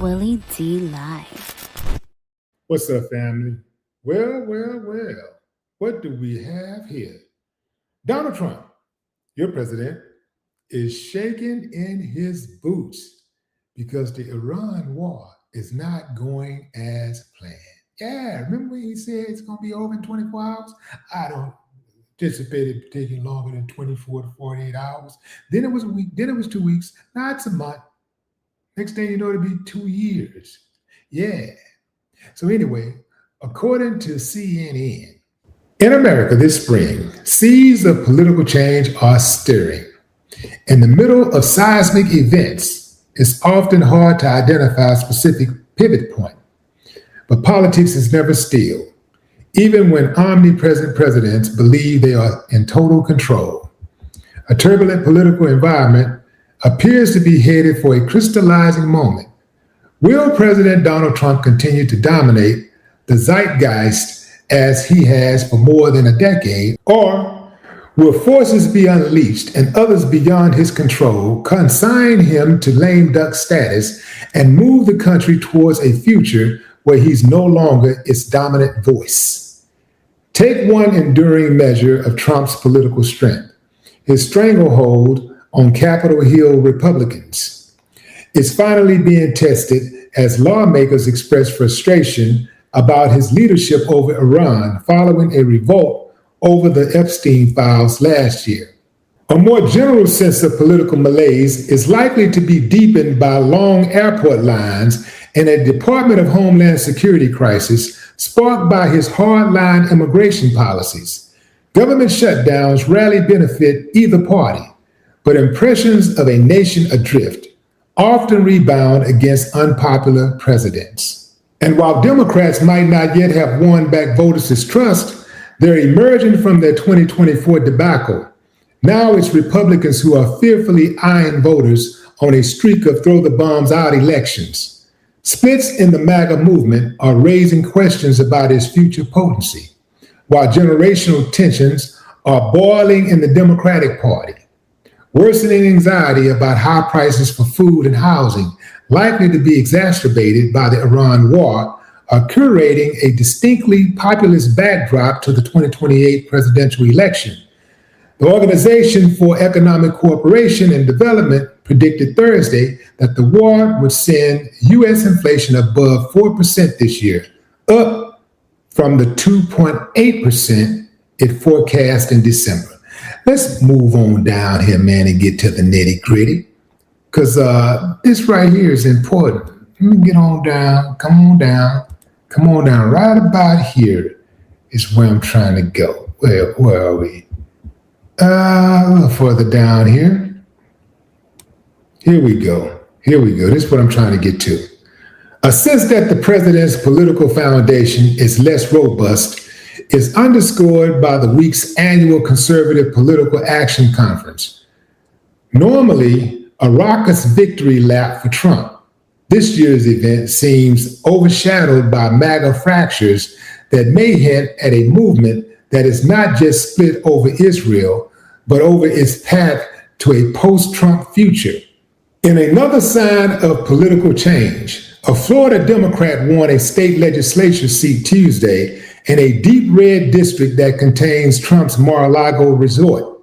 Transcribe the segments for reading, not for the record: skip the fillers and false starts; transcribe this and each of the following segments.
Willie D Live. What's up, family? Well, what do we have here? Donald Trump, your president, is shaking in his boots because the Iran war is not going as planned. Yeah, remember when he said it's going to be over in 24 hours? I don't anticipate it taking longer than 24 to 48 hours. Then it was a week, then it was 2 weeks. Now it's a month. Next thing you know, it'll be 2 years. Yeah. So anyway, according to CNN, in America this spring, seeds of political change are stirring. In the middle of seismic events, it's often hard to identify a specific pivot point. But politics is never still, even when omnipresent presidents believe they are in total control. A turbulent political environment appears to be headed for a crystallizing moment. Will President Donald Trump continue to dominate the zeitgeist as he has for more than a decade, or will forces be unleashed and others beyond his control consign him to lame duck status and move the country towards a future where he's no longer its dominant voice? Take one enduring measure of Trump's political strength: his stranglehold on Capitol Hill Republicans. It's finally being tested as lawmakers express frustration about his leadership over Iran following a revolt over the Epstein files last year. A more general sense of political malaise is likely to be deepened by long airport lines and a Department of Homeland Security crisis sparked by his hardline immigration policies. Government shutdowns rarely benefit either party, but impressions of a nation adrift often rebound against unpopular presidents. And while Democrats might not yet have won back voters' trust, they're emerging from their 2024 debacle. Now it's Republicans who are fearfully eyeing voters on a streak of throw the bombs out elections. Splits in the MAGA movement are raising questions about its future potency, while generational tensions are boiling in the Democratic Party. Worsening anxiety about high prices for food and housing, likely to be exacerbated by the Iran war, are curating a distinctly populist backdrop to the 2028 presidential election. The Organization for Economic Cooperation and Development predicted Thursday that the war would send U.S. inflation above 4% this year, up from the 2.8% it forecast in December. Let's move on down here, man, and get to the nitty gritty, because this right here is important. Let me get on down. Come on down. Right about here is where I'm trying to go. Where are we? A little further down here. Here we go. This is what I'm trying to get to. A sense that the president's political foundation is less robust is underscored by the week's annual Conservative Political Action Conference. Normally a raucous victory lap for Trump, this year's event seems overshadowed by MAGA fractures that may hint at a movement that is not just split over Israel, but over its path to a post-Trump future. In another sign of political change, a Florida Democrat won a state legislature seat Tuesday in a deep red district that contains Trump's Mar-a-Lago resort.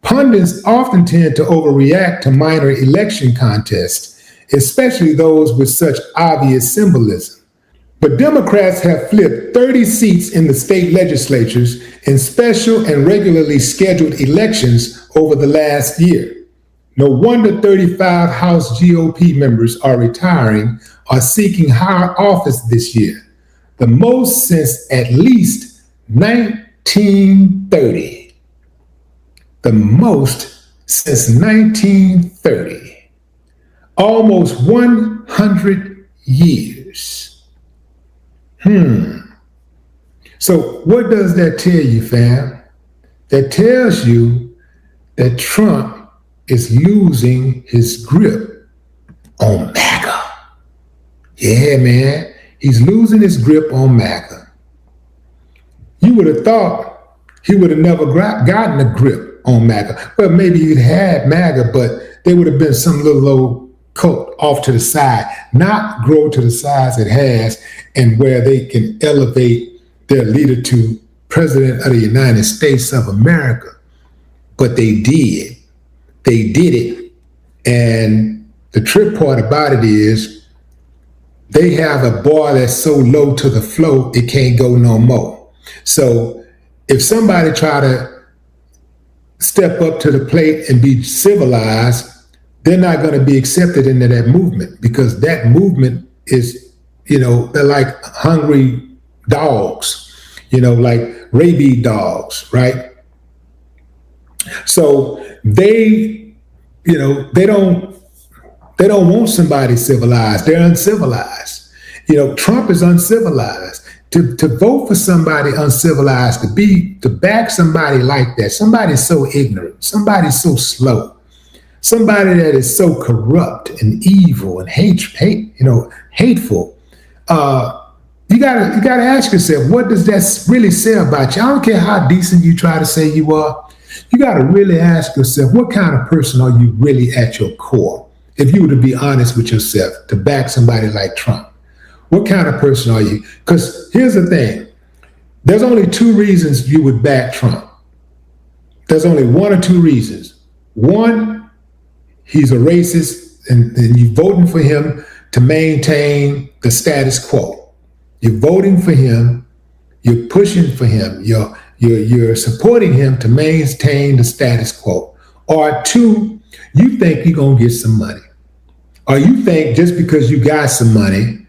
Pundits often tend to overreact to minor election contests, especially those with such obvious symbolism. But Democrats have flipped 30 seats in the state legislatures in special and regularly scheduled elections over the last year. No wonder 35 House GOP members are retiring or seeking higher office this year, the most since at least 1930. The most since 1930. Almost 100 years. So what does that tell you, fam? That tells you that Trump is losing his grip on MAGA. Yeah, man. He's losing his grip on MAGA. You would have thought he would have never gotten a grip on MAGA. Well, maybe he'd had MAGA, but there would have been some little old cult off to the side, not grow to the size it has, and where they can elevate their leader to President of the United States of America. But they did. They did it. And the trip part about it is they have a bar that's so low to the floor, it can't go no more. So if somebody try to step up to the plate and be civilized, they're not going to be accepted into that movement, because that movement is, they're like hungry dogs, like rabid dogs, right? So they don't want somebody civilized. They're uncivilized. Trump is uncivilized. To vote for somebody uncivilized, to back somebody like that, somebody so ignorant, somebody so slow, somebody that is so corrupt and evil and hateful. You gotta ask yourself, what does that really say about you? I don't care how decent you try to say you are. You gotta really ask yourself, what kind of person are you really at your core? If you were to be honest with yourself, to back somebody like Trump, what kind of person are you? Because here's the thing. There's only two reasons you would back Trump. There's only one or two reasons. One, he's a racist, and you're voting for him to maintain the status quo. You're voting for him. You're pushing for him. You're supporting him to maintain the status quo. Or two, you think you're going to get some money. Or you think just because you got some money,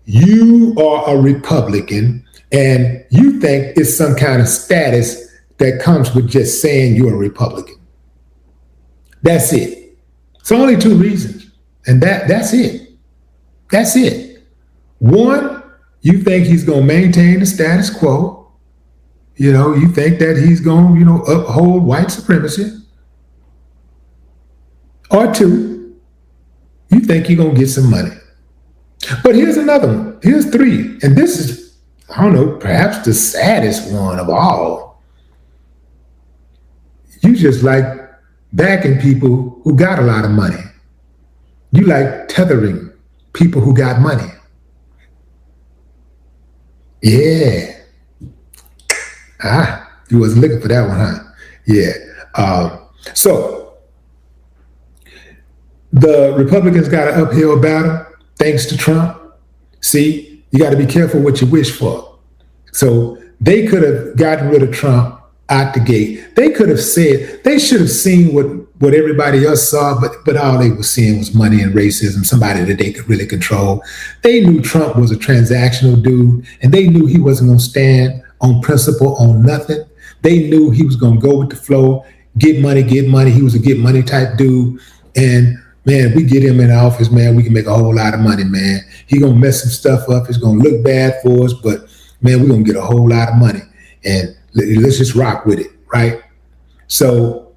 you are a Republican, and you think it's some kind of status that comes with just saying you're a Republican. That's it. It's only two reasons. And that's it. That's it. One, you think he's going to maintain the status quo. You think that he's going to, uphold white supremacy. Or two, you think you're going to get some money. But here's another one. Here's three. And this is, I don't know, perhaps the saddest one of all. You just like backing people who got a lot of money. You like tethering people who got money. Yeah. You wasn't looking for that one, huh? Yeah. So the Republicans got an uphill battle thanks to Trump. See, you got to be careful what you wish for. So they could have gotten rid of Trump out the gate. They could have said, they should have seen what everybody else saw, but all they were seeing was money and racism, somebody that they could really control. They knew Trump was a transactional dude, and they knew he wasn't going to stand on principle, on nothing. They knew he was going to go with the flow, get money. He was a get money type dude. And man, we get him in office, man, we can make a whole lot of money, man. He gonna mess some stuff up. It's gonna look bad for us, but man, we're gonna get a whole lot of money. And let's just rock with it, right? So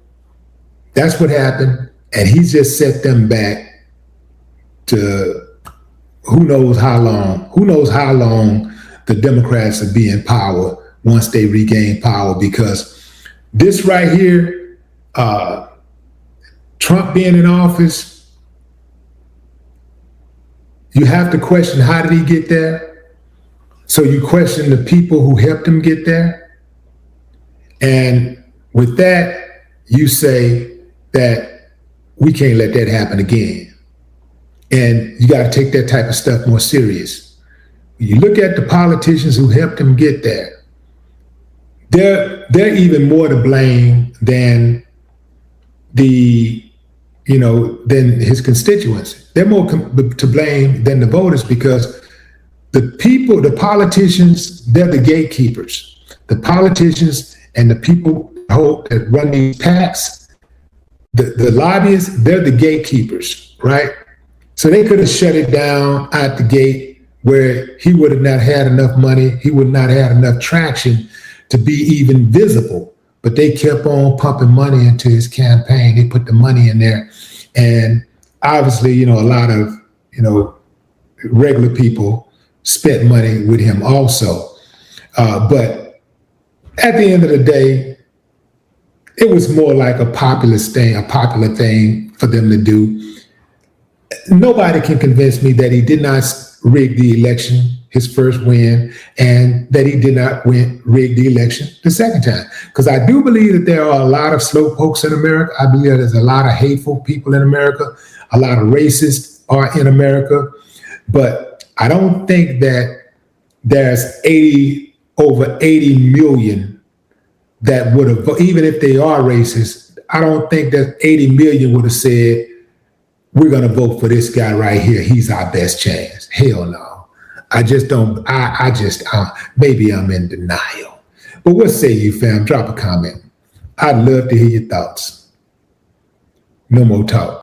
that's what happened. And he just set them back to who knows how long. Who knows how long the Democrats will be in power once they regain power, because this right here, Trump being in office, you have to question, how did he get there? So you question the people who helped him get there. And with that, you say that we can't let that happen again. And you got to take that type of stuff more serious. When you look at the politicians who helped him get there, they're even more to blame than than his constituents. They're more to blame than the voters, because the politicians, they're the gatekeepers. The politicians and the people that run these PACs, the lobbyists, they're the gatekeepers, right? So they could have shut it down at the gate, where he would have not had enough money, he would not have had enough traction to be even visible. But they kept on pumping money into his campaign. They put the money in there. And obviously, a lot of, regular people spent money with him also. But at the end of the day, it was more like a popular thing for them to do. Nobody can convince me that he did not rig the election, his first win, and that he did not rig the election the second time. Because I do believe that there are a lot of slowpokes in America. I believe that there's a lot of hateful people in America. A lot of racists are in America. But I don't think that there's over 80 million that would have, even if they are racist, I don't think that 80 million would have said, we're going to vote for this guy right here. He's our best chance. Hell no. I just don't, maybe I'm in denial. But what say you, fam? Drop a comment. I'd love to hear your thoughts. No more talk.